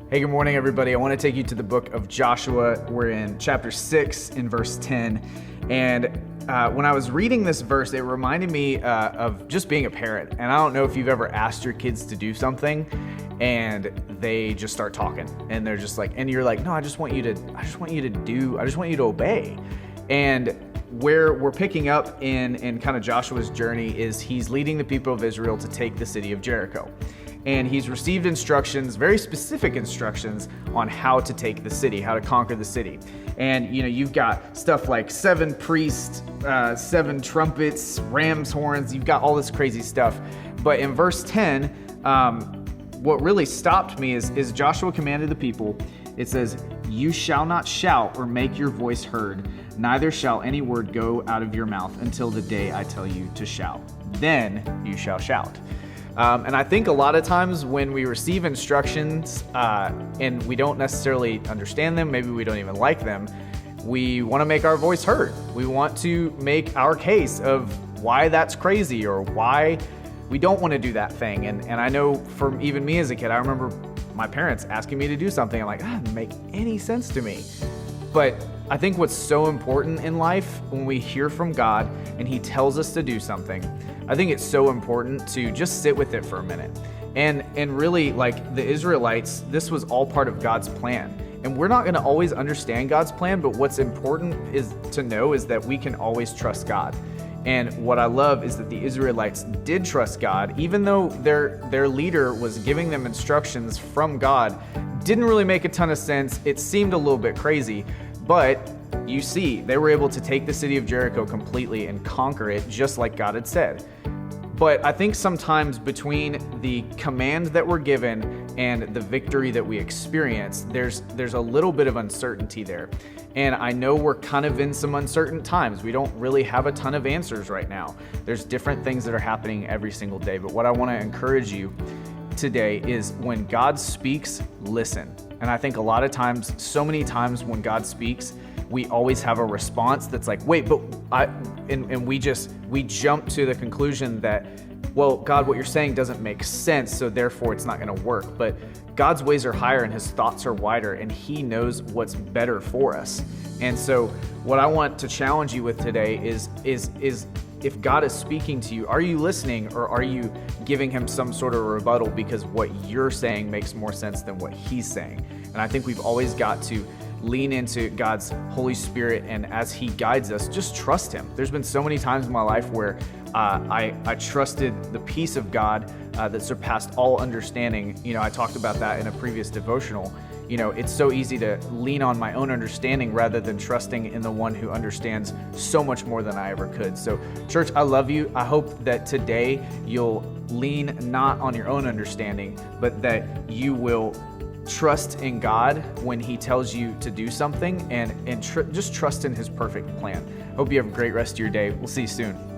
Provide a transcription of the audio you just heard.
Hey, good morning, everybody. I want to take you to the book of Joshua. We're in chapter 6 in verse 10. And when I was reading this verse, it reminded me of just being a parent. And I don't know if you've ever asked your kids to do something and they just start talking and they're just like, and you're like, no, I just want you to obey. And where we're picking up in kind of Joshua's journey is he's leading the people of Israel to take the city of Jericho. And he's received instructions, very specific instructions on how to take the city, how to conquer the city. And you've got stuff like 7 priests, 7 trumpets, ram's horns, you've got all this crazy stuff. But in verse 10, what really stopped me is Joshua commanded the people, it says, "You shall not shout or make your voice heard, neither shall any word go out of your mouth until the day I tell you to shout. Then you shall shout." And I think a lot of times when we receive instructions and we don't necessarily understand them, maybe we don't even like them, we want to make our voice heard. We want to make our case of why that's crazy or why we don't want to do that thing. And I know for even me as a kid, I remember my parents asking me to do something. I'm like, that doesn't make any sense to me. But I think what's so important in life when we hear from God and He tells us to do something, I think it's so important to just sit with it for a minute. And really, like the Israelites, this was all part of God's plan. And we're not going to always understand God's plan, but what's important is to know is that we can always trust God. And what I love is that the Israelites did trust God, even though their leader was giving them instructions from God. Didn't really make a ton of sense. It seemed a little bit crazy, but you see, they were able to take the city of Jericho completely and conquer it just like God had said. But I think sometimes between the command that we're given and the victory that we experience, there's a little bit of uncertainty there. And I know we're kind of in some uncertain times. We don't really have a ton of answers right now. There's different things that are happening every single day. But what I want to encourage you today is when God speaks, listen. And I think a lot of times, so many times when God speaks, we always have a response that's like, wait, but we jump to the conclusion that, well, God, what you're saying doesn't make sense, so therefore it's not going to work. But God's ways are higher and His thoughts are wider, and He knows what's better for us. And so what I want to challenge you with today is if God is speaking to you, are you listening, or are you giving Him some sort of rebuttal because what you're saying makes more sense than what He's saying? And I think we've always got to lean into God's Holy Spirit, and as He guides us, just trust Him. There's been so many times in my life where I trusted the peace of God that surpassed all understanding. I talked about that in a previous devotional. It's so easy to lean on my own understanding rather than trusting in the one who understands so much more than I ever could. So, church, I love you. I hope that today you'll lean not on your own understanding, but that you will trust in God when He tells you to do something and just trust in His perfect plan. Hope you have a great rest of your day. We'll see you soon.